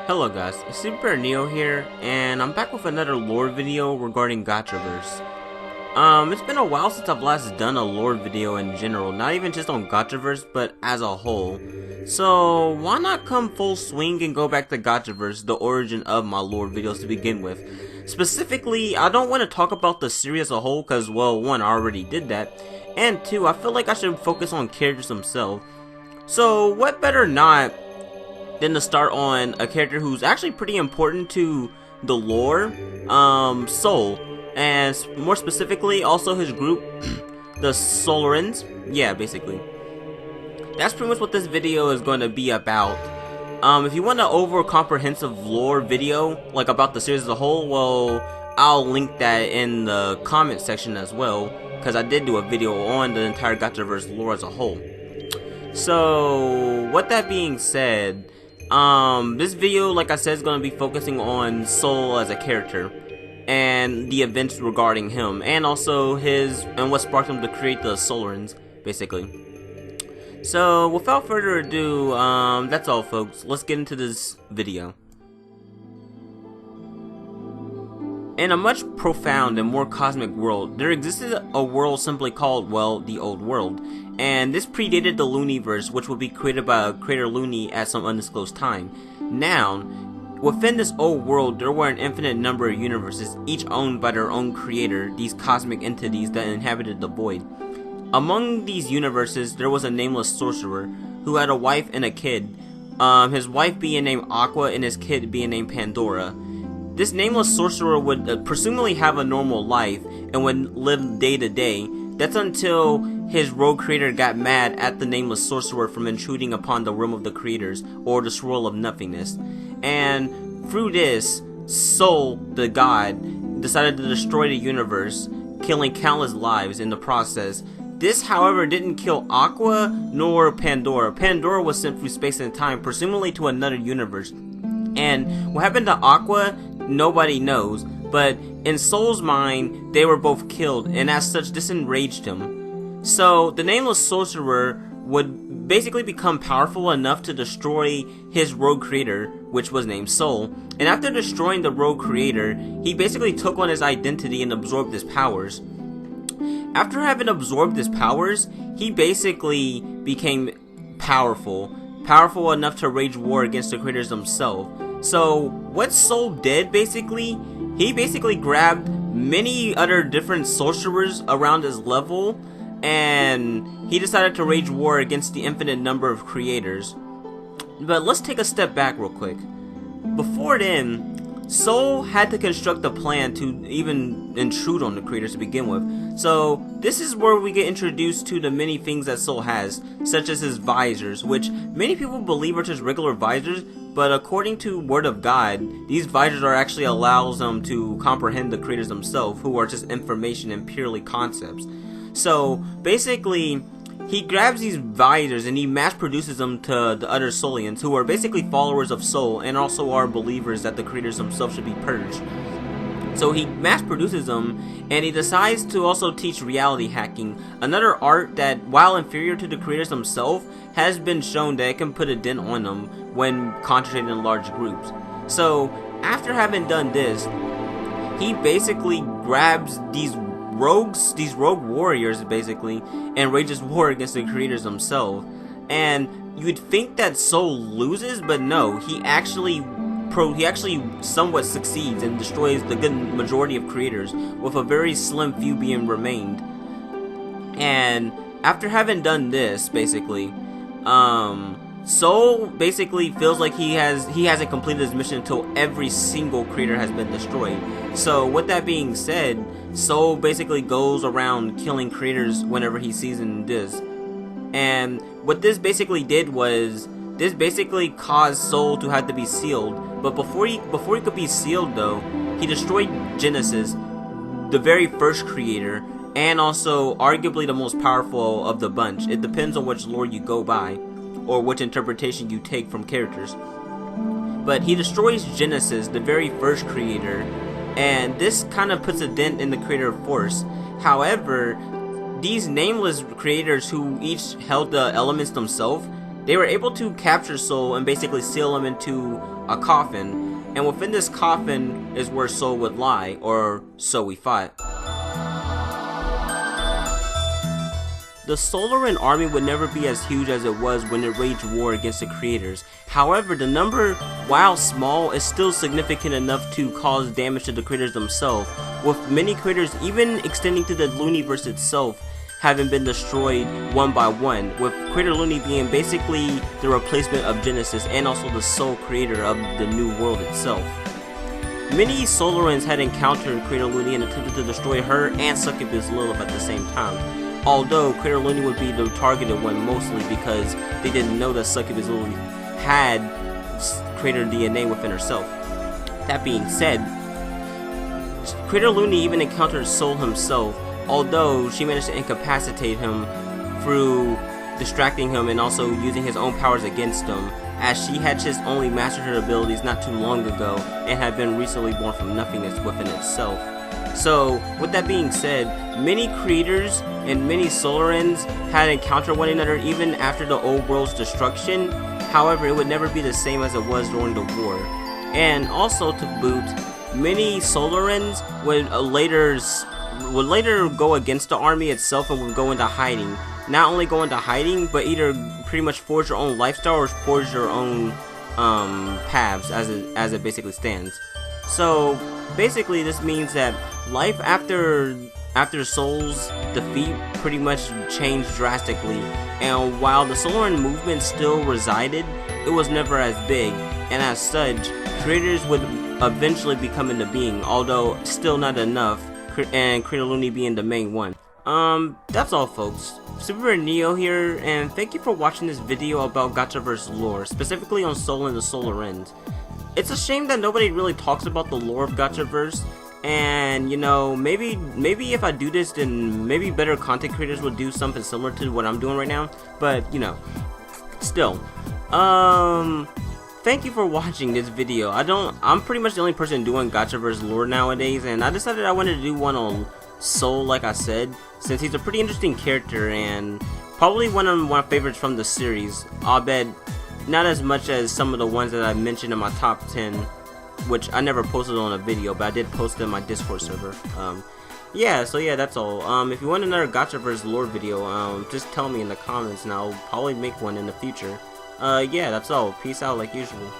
Hello guys, Super Neo here, and I'm back with another lore video regarding Gachaverse. It's been a while since I've last done a lore video in general, not even just on Gachaverse, but as a whole. So, why not come full swing and go back to Gachaverse, the origin of my lore videos to begin with. Specifically, I don't want to talk about the series as a whole, because, well, one, I already did that, and two, I feel like I should focus on characters themselves. So, what better not than to start on a character who's actually pretty important to the lore, Sol, and more specifically, also his group, the Solarians. Yeah, basically. That's pretty much what this video is going to be about. If you want an over comprehensive lore video, like about the series as a whole, well, I'll link that in the comment section as well, because I did do a video on the entire Gachaverse lore as a whole. So, with that being said, this video, like I said, is going to be focusing on Sol as a character and the events regarding him, and also what sparked him to create the Solarians, basically. So, without further ado, that's all, folks. Let's get into this video. In a much profound and more cosmic world, there existed a world simply called, well, the Old World, and this predated the Looniverse, which would be created by a creator Looney at some undisclosed time. Now, within this old world, there were an infinite number of universes, each owned by their own creator, these cosmic entities that inhabited the void. Among these universes, there was a nameless sorcerer who had a wife and a kid, his wife being named Aqua and his kid being named Pandora. This nameless sorcerer would presumably have a normal life and would live day to day. That's until his rogue creator got mad at the nameless sorcerer from intruding upon the realm of the creators, or the swirl of nothingness. And through this, Sol, the god, decided to destroy the universe, killing countless lives in the process. This, however, didn't kill Aqua nor Pandora. Pandora was sent through space and time, presumably to another universe. And what happened to Aqua, nobody knows, but in Sol's mind, they were both killed, and as such, this enraged him. So, the nameless sorcerer would basically become powerful enough to destroy his rogue creator, which was named Sol. And after destroying the rogue creator, he basically took on his identity and absorbed his powers. After having absorbed his powers, he basically became powerful enough to wage war against the creators themselves. So, what Sol did, basically, he basically grabbed many other different sorcerers around his level, and he decided to wage war against the infinite number of creators. But let's take a step back real quick. Before then, Sol had to construct a plan to even intrude on the creators to begin with. So, this is where we get introduced to the many things that Sol has, such as his visors, which many people believe are just regular visors, but according to Word of God, these visors are actually allows them to comprehend the creators themselves, who are just information and purely concepts. So, basically, he grabs these visors and he mass produces them to the other Solians, who are basically followers of Sol and also are believers that the creators themselves should be purged. So he mass produces them, and he decides to also teach reality hacking, another art that, while inferior to the creators themselves, has been shown that it can put a dent on them when concentrated in large groups. So after having done this, he basically grabs these rogue warriors, basically, and wages war against the creators themselves. And you'd think that Sol loses, but no, he actually somewhat succeeds and destroys the good majority of creators, with a very slim few being remained. And after having done this, basically, Sol basically feels like he hasn't completed his mission until every single creator has been destroyed. So with that being said, Sol basically goes around killing creators whenever he sees and does. And what this basically did was, this basically caused Sol to have to be sealed. But before he could be sealed, though, he destroyed Genesis, the very first creator, and also arguably the most powerful of the bunch. It depends on which lore you go by, or which interpretation you take from characters. But he destroys Genesis, the very first creator, and this kind of puts a dent in the creator force. However, these nameless creators who each held the elements themselves, they were able to capture Sol and basically seal him into a coffin, and within this coffin is where Sol would lie, or so we thought. The Solarian army would never be as huge as it was when it waged war against the creators. However, the number, while small, is still significant enough to cause damage to the creators themselves, with many creators even extending to the Looniverse itself having been destroyed one by one, with Creator Looney being basically the replacement of Genesis and also the sole creator of the new world itself. Many Solarians had encountered Creator Looney and attempted to destroy her and Succubus Lilith at the same time. Although Creator Looney would be the targeted one mostly because they didn't know that Succubus Lilith had Creator DNA within herself. That being said, Creator Looney even encountered Sol himself, although she managed to incapacitate him through distracting him and also using his own powers against him, as she had just only mastered her abilities not too long ago and had been recently born from nothingness within itself. So, with that being said, many creators and many Solarians had encountered one another even after the old world's destruction. However, it would never be the same as it was during the war. And also to boot, many Solarians would later go against the army itself and would go into hiding. Not only go into hiding, but either pretty much forge your own lifestyle or forge your own paths as it basically stands. So basically this means that life after Sol's defeat pretty much changed drastically, and while the Solarian movement still resided, it was never as big, and as such, creators would eventually become into being, although still not enough, and Creator Looney being the main one. That's all folks. Super Neo here, and thank you for watching this video about Gachaverse lore, specifically on Sol and the Solarians. It's a shame that nobody really talks about the lore of Gachaverse, and you know, maybe if I do this, then maybe better content creators will do something similar to what I'm doing right now, but you know, still, thank you for watching this video. I'm pretty much the only person doing Gachaverse lore nowadays, and I decided I wanted to do one on Sol, like I said, since he's a pretty interesting character and probably one of my favorites from the series. I'll bet not as much as some of the ones that I mentioned in my top 10, which I never posted on a video, but I did post it in my Discord server. Yeah, so yeah, that's all. If you want another Gachaverse lore video, just tell me in the comments and I'll probably make one in the future. Yeah, that's all. Peace out like usual.